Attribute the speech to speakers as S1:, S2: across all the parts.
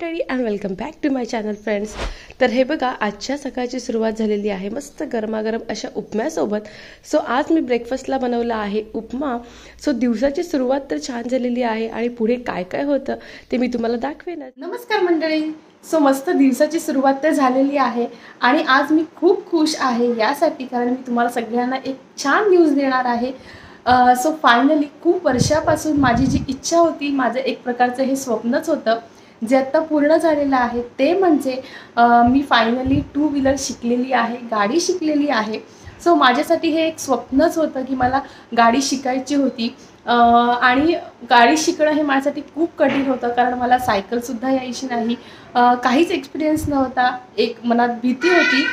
S1: मंडळी and welcome back to my channel friends. तर हे बघा, आजच्या सकाळची सुरुवात झालेली आहे मस्त गरमागरम अशा उपम्यासोबत। सो आज मी ब्रेकफास्टला बनवला आहे उपमा। सो दिवसाची सुरुवात तर छान झालेली आहे आणि पुढे काय काय होतं ते मी तुम्हाला दाखवेन।
S2: नमस्कार मंडळी। सो मस्त दिवसाची सुरुवात तर झालेली आहे आणि आज मी खूप खुश आहे यासाठी कारण मी तुम्हाला सगळ्यांना एक छान न्यूज देणार आहे। सो फायनली खूप वर्षापासून माझी जी इच्छा होती, माझं एक प्रकारचं हे स्वप्नच होतं जे आता पूर्ण झालेलं आहे। ते म्हणजे मी फायनली टू व्हीलर शिकलेली आहे, गाडी शिकलेली आहे। सो माझ्यासाठी हे एक स्वप्नच होतं की मला गाडी शिकायची होती आणि गाडी शिकणं हे माझ्यासाठी खूप कठीण होतं कारण मला सायकलसुद्धा यायची नाही, काहीच एक्सपिरियन्स नव्हता, एक मनात भीती होती।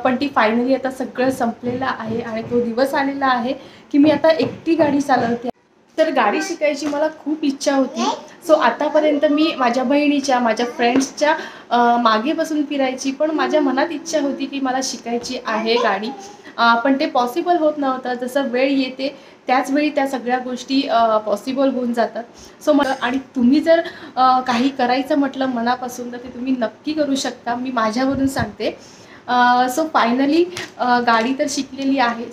S2: पण ती फायनली आता सगळं संपलेलं आहे आणि तो दिवस आलेला आहे की मी आता एकटी गाडी चालवते। तर गाडी शिकायची मला खूप इच्छा होती। सो आतापर्यंत मी माझ्या बहिणीच्या, माझ्या फ्रेंड्सच्या मागे बसून फिरायची, पण माझ्या मनात इच्छा होती की मला शिकायची आहे गाडी, पण ते पॉसिबल होत नव्हतं। जसं वेळ येते त्याच वेळी त्या सगळ्या गोष्टी पॉसिबल होऊन जातात। सो मला आणि तुम्ही जर काही करायचं म्हटलं मनापासून तर ते तुम्ही नक्की करू शकता, मी माझ्यावरून सांगते। सो फायनली गाडी तर शिकलेली आहे।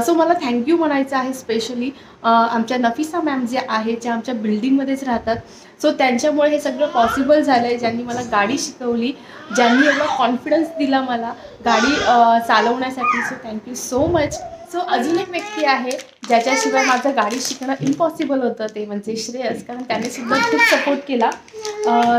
S2: सो मला थँक्यू म्हणायचं आहे स्पेशली आमच्या नफिसा मॅम जे आहे, जे आमच्या बिल्डिंगमध्येच राहतात। सो त्यांच्यामुळे हे सगळं पॉसिबल झालं आहे, ज्यांनी मला गाडी शिकवली, ज्यांनी एवढा कॉन्फिडन्स दिला मला गाडी चालवण्यासाठी। So thank you so much. So अजून एक व्यक्ती आहे ज्याच्याशिवाय माझं गाडी शिकणं इम्पॉसिबल होतं, ते म्हणजे श्रेयस, कारण त्याने सुद्धा खूप सपोर्ट केला।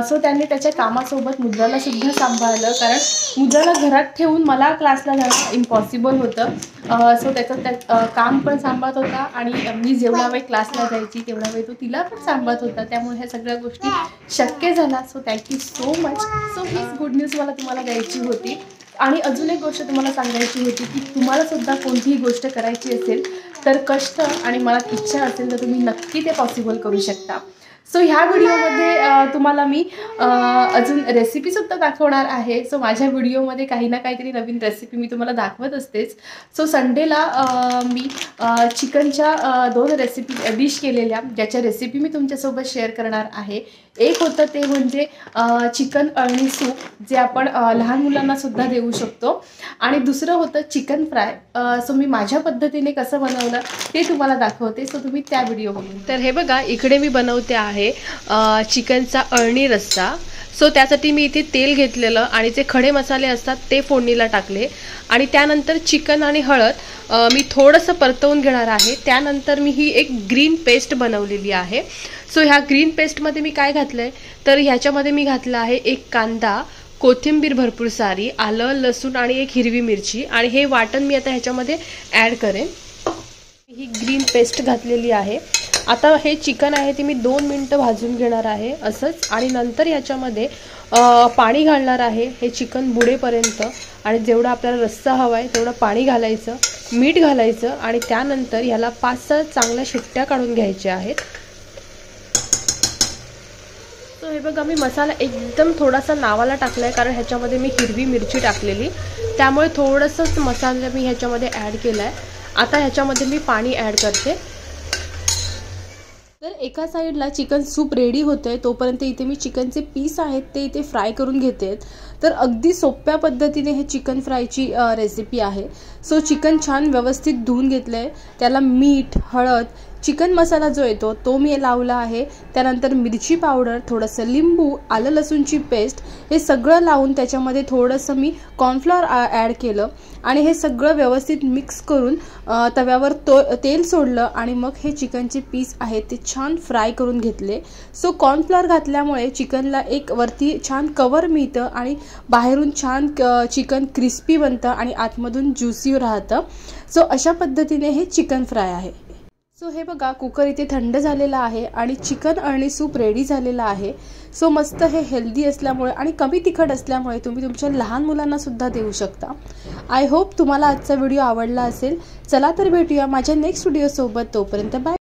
S2: सो त्याने त्याच्या कामासोबत मुद्राला सुद्धा सांभाळलं कारण मुद्राला घरात ठेवून मला क्लासला जाणं इम्पॉसिबल होतं। सो त्याचं काम पण सांभाळत होता आणि मी जेवढा वेळ क्लासला जायची तेवढा वेळ तो तिला पण सांभाळत होता, त्यामुळे ह्या सगळ्या गोष्टी शक्य झाल्या। So thank you so much. So हीच गुड न्यूज मला तुम्हाला द्यायची होती। आणि अजून एक गोष्ट तुम्हाला सांगायची होती की तुम्हालासुद्धा कोणतीही गोष्ट करायची असेल तर कष्ट आणि मनात इच्छा असेल तर तुम्ही नक्की ते पॉसिबल करू शकता। सो ह्या व्हिडिओमध्ये तुम्हाला मी अजून रेसिपीसुद्धा दाखवणार आहे। सो माझ्या व्हिडिओमध्ये काही ना काहीतरी नवीन रेसिपी मी तुम्हाला दाखवत असतेच। सो संडेला मी चिकनच्या 2 रेसिपी डिश केलेल्या, ज्याच्या रेसिपी मी तुमच्यासोबत शेअर करणार आहे। एक होतं ते म्हणजे चिकन अळणी सूप, जे आपण लहान मुलांनासुद्धा देऊ शकतो, आणि दुसरं होतं चिकन फ्राय। सो मी माझ्या पद्धतीने कसं बनवलं ते तुम्हाला दाखवते। सो तुम्ही त्या व्हिडिओ बघून।
S1: तर हे बघा, इकडे मी बनवते आहे चिकनचा अळणी रस्सा। सो त्यासाठी मी इथे तेल घेतलेलं आणि जे खडे मसाले असतात ते फोडणीला टाकले आणि त्यानंतर चिकन आणि हळद मी थोडंसं परतवून घेणार आहे। त्यानंतर मी ही एक ग्रीन पेस्ट बनवलेली आहे। सो ह्या ग्रीन पेस्टमध्ये मी काय घातलंय तर ह्याच्यामध्ये मी घातलं आहे एक कांदा, कोथिंबीर भरपूर सारी, आलं लसूण आणि एक हिरवी मिरची, आणि हे वाटण मी आता ह्याच्यामध्ये ॲड करेन। ही ग्रीन पेस्ट घातलेली आहे। आता हे चिकन आहे ते मी 2 मिनिटं भाजून घेणार आहे असंच, आणि नंतर याच्यामध्ये पाणी घालणार आहे हे चिकन बुडेपर्यंत, आणि जेवढा आपल्याला रस्सा हवा आहे तेवढं पाणी घालायचं, मीठ घालायचं, आणि त्यानंतर याला 5-6 चांगल्या शिट्ट्या काढून घ्यायच्या आहेत। तो हे बघा, मी मसाला एकदम थोडासा नावाला टाकला आहे कारण ह्याच्यामध्ये मी हिरवी मिरची टाकलेली, त्यामुळे थोडंसं मसाला मी ह्याच्यामध्ये ॲड केला आहे। आता ह्याच्यामध्ये मी पाणी ॲड करते। तर एका साईडला चिकन सूप रेडी होतंय, तोपर्यंत इथे मी चिकनचे पीस आहेत ते इथे फ्राय करून घेते। तर अगदी सोप्या पद्धतीने हे चिकन फ्रायची रेसिपी आहे। सो चिकन छान व्यवस्थित धुवून घेतलं आहे, त्याला मीठ, हळद, चिकन मसाला जो येतो तो मी लावला आहे, त्यानंतर मिरची पावडर, थोडंसं लिंबू, आलं लसूणची पेस्ट, हे सगळं लावून त्याच्यामध्ये थोडंसं मी कॉर्नफ्लॉवर ॲड केलं आणि हे सगळं व्यवस्थित मिक्स करून तव्यावर तेल सोडलं आणि मग हे चिकनचे पीस आहेत ते छान फ्राय करून घेतले। सो कॉर्नफ्लॉवर घातल्यामुळे चिकनला एक वरती छान कवर मिळतं आणि बाहेरून छान चिकन क्रिस्पी बनतं आणि आतमधून ज्युसी राहतं। सो अशा पद्धतीने हे चिकन फ्राय आहे। सो हे बघा, कुकर इथे थंड झालेला आहे आणि चिकन अळणी सूप रेडी झालेला आहे। सो मस्त हे हेल्दी असल्यामुळे आणि कमी तिखट असल्यामुळे तुम्ही तुमच्या लहान मुलांना सुद्धा देऊ शकता। आय होप तुम्हाला आजचा व्हिडिओ आवडला असेल। चला तर भेटूया माझ्या नेक्स्ट व्हिडिओसोबत, तोपर्यंत बाय।